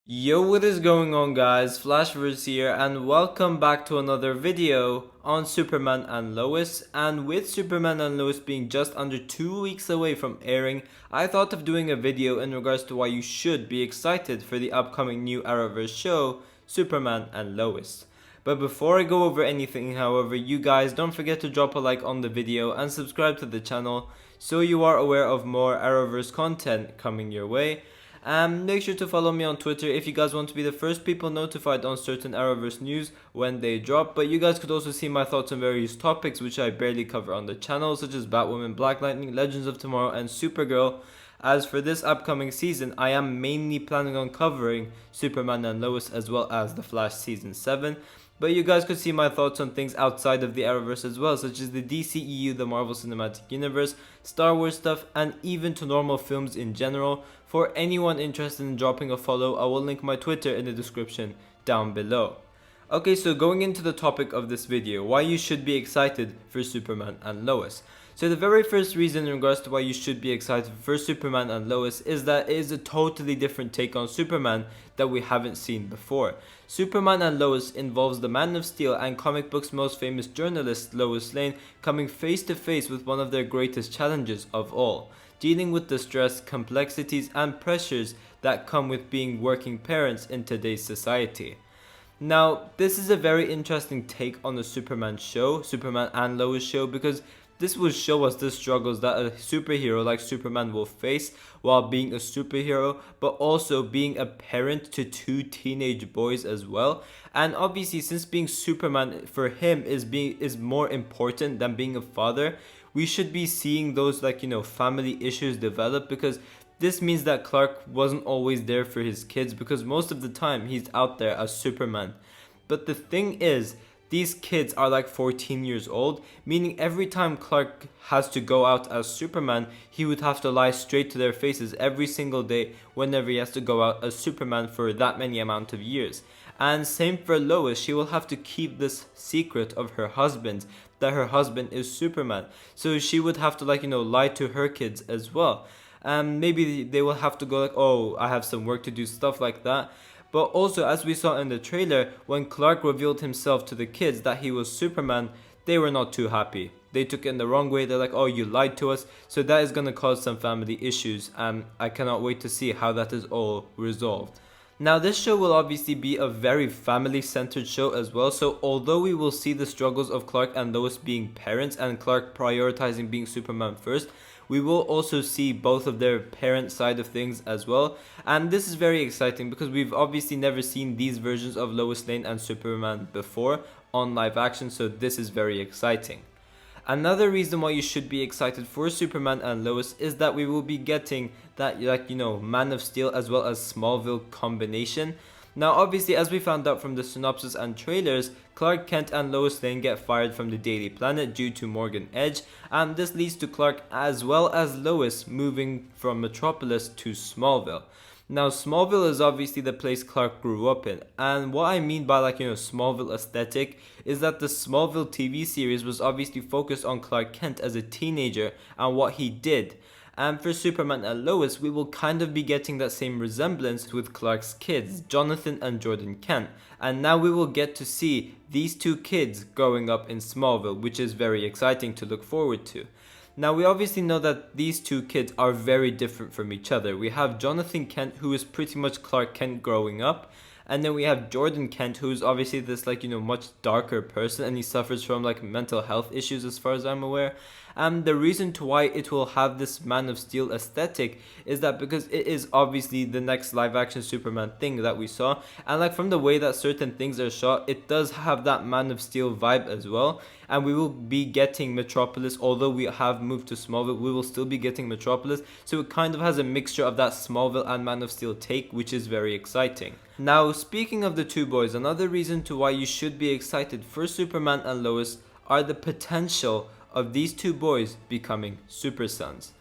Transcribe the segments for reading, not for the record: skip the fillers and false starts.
Yo, what is going on, guys? CWverse here, and welcome back to another video on Superman and Lois. And with Superman and Lois being just under 2 weeks away from airing, I thought of doing a video in regards to why you should be excited for the upcoming new Arrowverse show, Superman and Lois. But before I go over anything, however, you guys don't forget to drop a like on the video and subscribe to the channel so you are aware of more Arrowverse content coming your way. Make sure to follow me on Twitter if you guys want to be the first people notified on certain Arrowverse news when they drop. But you guys could also see my thoughts on various topics which I barely cover on the channel, such as Batwoman, Black Lightning, Legends of Tomorrow, and Supergirl. As for this upcoming season, I am mainly planning on covering Superman and Lois as well as The Flash Season 7. But you guys could see my thoughts on things outside of the Arrowverse as well, such as the DCEU, the Marvel Cinematic Universe, Star Wars stuff, and even to normal films in general. For anyone interested in dropping a follow, I will link my Twitter in the description down below. Okay, so going into the topic of this video, why you should be excited for Superman and Lois. So the very first reason in regards to why you should be excited for Superman and Lois is that it is a totally different take on Superman that we haven't seen before. Superman and Lois involves the Man of Steel and comic book's most famous journalist, Lois Lane, coming face to face with one of their greatest challenges of all, dealing with the stress, complexities, and pressures that come with being working parents in today's society. Now, this is a very interesting take on the Superman and Lois show, because this will show us the struggles that a superhero like Superman will face while being a superhero, but also being a parent to two teenage boys as well. And obviously, since being Superman for him is more important than being a father, we should be seeing those family issues develop, because this means that Clark wasn't always there for his kids, because most of the time he's out there as Superman. But the thing is, these kids are like 14 years old, meaning every time Clark has to go out as Superman, he would have to lie straight to their faces every single day whenever he has to go out as Superman for that many amount of years. And same for Lois, she will have to keep this secret of her husband, that her husband is Superman. So she would have to lie to her kids as well. And maybe they will have to go like, oh, I have some work to do, stuff like that. But also, as we saw in the trailer, when Clark revealed himself to the kids that he was Superman, they were not too happy. They took it in the wrong way. They're like, oh, you lied to us. So that is going to cause some family issues, and I cannot wait to see how that is all resolved. Now, this show will obviously be a very family-centered show as well, so although we will see the struggles of Clark and Lois being parents and Clark prioritizing being Superman first, we will also see both of their parent side of things as well. And this is very exciting because we've obviously never seen these versions of Lois Lane and Superman before on live action, so this is very exciting. Another reason why you should be excited for Superman and Lois is that we will be getting that Man of Steel as well as Smallville combination. Now obviously, as we found out from the synopsis and trailers, Clark Kent and Lois Lane get fired from the Daily Planet due to Morgan Edge, and this leads to Clark as well as Lois moving from Metropolis to Smallville. Now Smallville is obviously the place Clark grew up in, and what I mean by Smallville aesthetic is that the Smallville TV series was obviously focused on Clark Kent as a teenager and what he did. And for Superman and Lois, we will kind of be getting that same resemblance with Clark's kids, Jonathan and Jordan Kent. And now we will get to see these two kids growing up in Smallville, which is very exciting to look forward to. Now we obviously know that these two kids are very different from each other. We have Jonathan Kent, who is pretty much Clark Kent growing up. And then we have Jordan Kent, who is obviously this much darker person, and he suffers from mental health issues as far as I'm aware. And the reason to why it will have this Man of Steel aesthetic is that because it is obviously the next live action Superman thing that we saw, and from the way that certain things are shot, it does have that Man of Steel vibe as well. And we will be getting Metropolis, although we have moved to Smallville, we will still be getting Metropolis, so it kind of has a mixture of that Smallville and Man of Steel take, which is very exciting. Now, speaking of the two boys, another reason to why you should be excited for Superman and Lois are the potential of these two boys becoming super sons.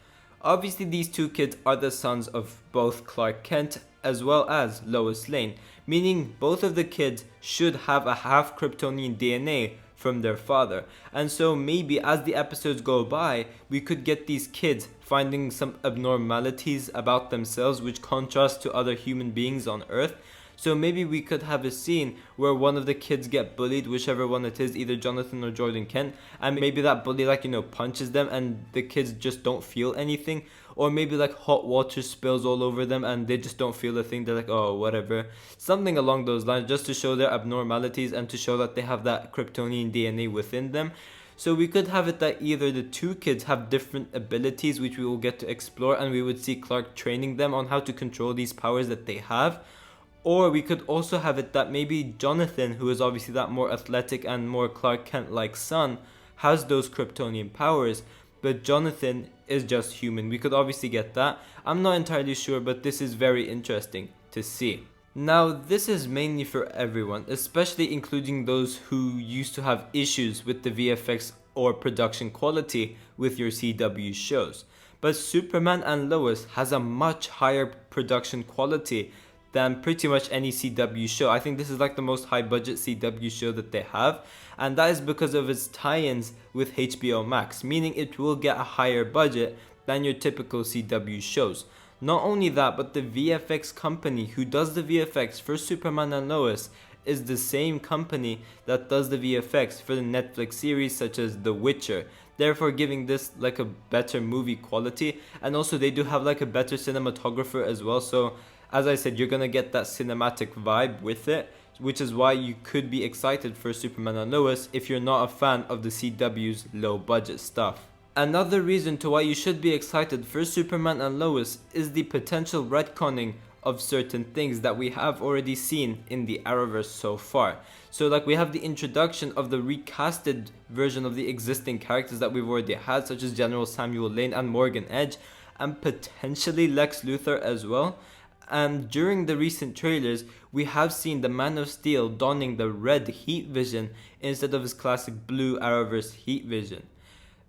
Obviously, these two kids are the sons of both Clark Kent as well as Lois Lane, meaning both of the kids should have a half Kryptonian DNA from their father. And so maybe as the episodes go by, we could get these kids finding some abnormalities about themselves which contrast to other human beings on Earth. So maybe we could have a scene where one of the kids get bullied, whichever one it is, either Jonathan or Jordan Kent, and maybe that bully punches them and the kids just don't feel anything. Or maybe hot water spills all over them and they just don't feel a thing. They're like, oh, whatever. Something along those lines, just to show their abnormalities and to show that they have that Kryptonian DNA within them. So we could have it that either the two kids have different abilities which we will get to explore, and we would see Clark training them on how to control these powers that they have. Or we could also have it that maybe Jonathan, who is obviously that more athletic and more Clark Kent-like son, has those Kryptonian powers, but Jonathan is just human. We could obviously get that. I'm not entirely sure, but this is very interesting to see. Now, this is mainly for everyone, especially including those who used to have issues with the VFX or production quality with your CW shows. But Superman and Lois has a much higher production quality than pretty much any CW show. I think this is the most high budget CW show that they have, and that is because of its tie-ins with HBO Max, meaning it will get a higher budget than your typical CW shows. Not only that, but the VFX company who does the VFX for Superman and Lois is the same company that does the VFX for the Netflix series such as The Witcher, therefore giving this a better movie quality. And also they do have a better cinematographer as well, so as I said, you're gonna get that cinematic vibe with it, which is why you could be excited for Superman and Lois if you're not a fan of the CW's low budget stuff. Another reason to why you should be excited for Superman and Lois is the potential retconning of certain things that we have already seen in the Arrowverse so far. So we have the introduction of the recasted version of the existing characters that we've already had, such as General Samuel Lane and Morgan Edge, and potentially Lex Luthor as well. And during the recent trailers, we have seen the Man of Steel donning the red heat vision instead of his classic blue Arrowverse heat vision.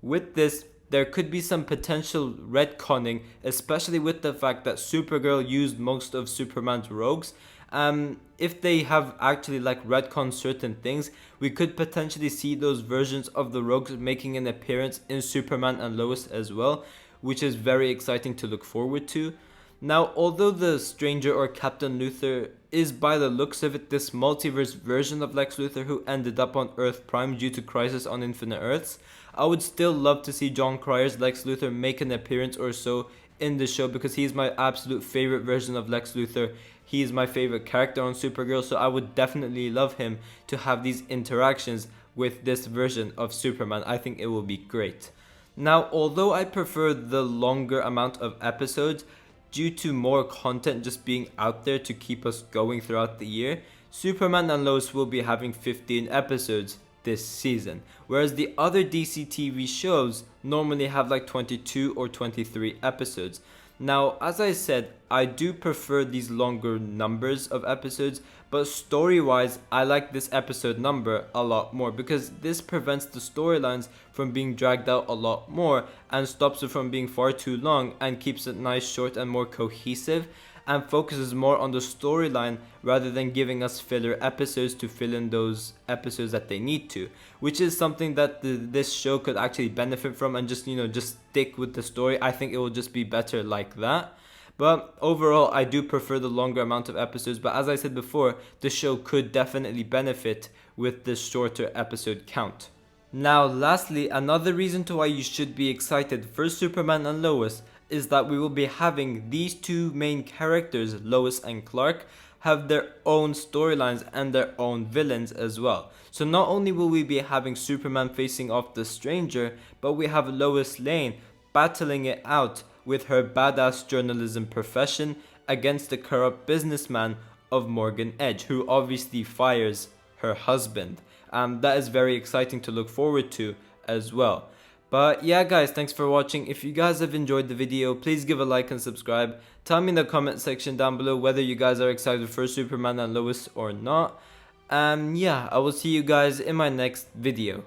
With this, there could be some potential retconning, especially with the fact that Supergirl used most of Superman's rogues. If they have actually retconned certain things, we could potentially see those versions of the rogues making an appearance in Superman and Lois as well, which is very exciting to look forward to. Now, although the Stranger or Captain Luthor is by the looks of it this multiverse version of Lex Luthor who ended up on Earth Prime due to Crisis on Infinite Earths, I would still love to see John Cryer's Lex Luthor make an appearance or so in the show, because he's my absolute favorite version of Lex Luthor. He is my favorite character on Supergirl, so I would definitely love him to have these interactions with this version of Superman. I think it will be great. Now, although I prefer the longer amount of episodes, due to more content just being out there to keep us going throughout the year, Superman and Lois will be having 15 episodes this season, whereas the other DCTV shows normally have 22 or 23 episodes. Now, as I said, I do prefer these longer numbers of episodes, but story-wise, I like this episode number a lot more, because this prevents the storylines from being dragged out a lot more and stops it from being far too long and keeps it nice, short, and more cohesive, and focuses more on the storyline rather than giving us filler episodes to fill in those episodes that they need to, which is something that this show could actually benefit from, and just stick with the story. I think it will just be better like that. But overall, I do prefer the longer amount of episodes, but as I said before, the show could definitely benefit with this shorter episode count. Now, lastly, another reason to why you should be excited for Superman and Lois is that we will be having these two main characters, Lois and Clark, have their own storylines and their own villains as well. So not only will we be having Superman facing off the Stranger, but we have Lois Lane battling it out with her badass journalism profession against the corrupt businessman of Morgan Edge, who obviously fires her husband. That is very exciting to look forward to as well. But yeah guys, thanks for watching. If you guys have enjoyed the video, please give a like and subscribe. Tell me in the comment section down below whether you guys are excited for Superman and Lois or not. And yeah, I will see you guys in my next video.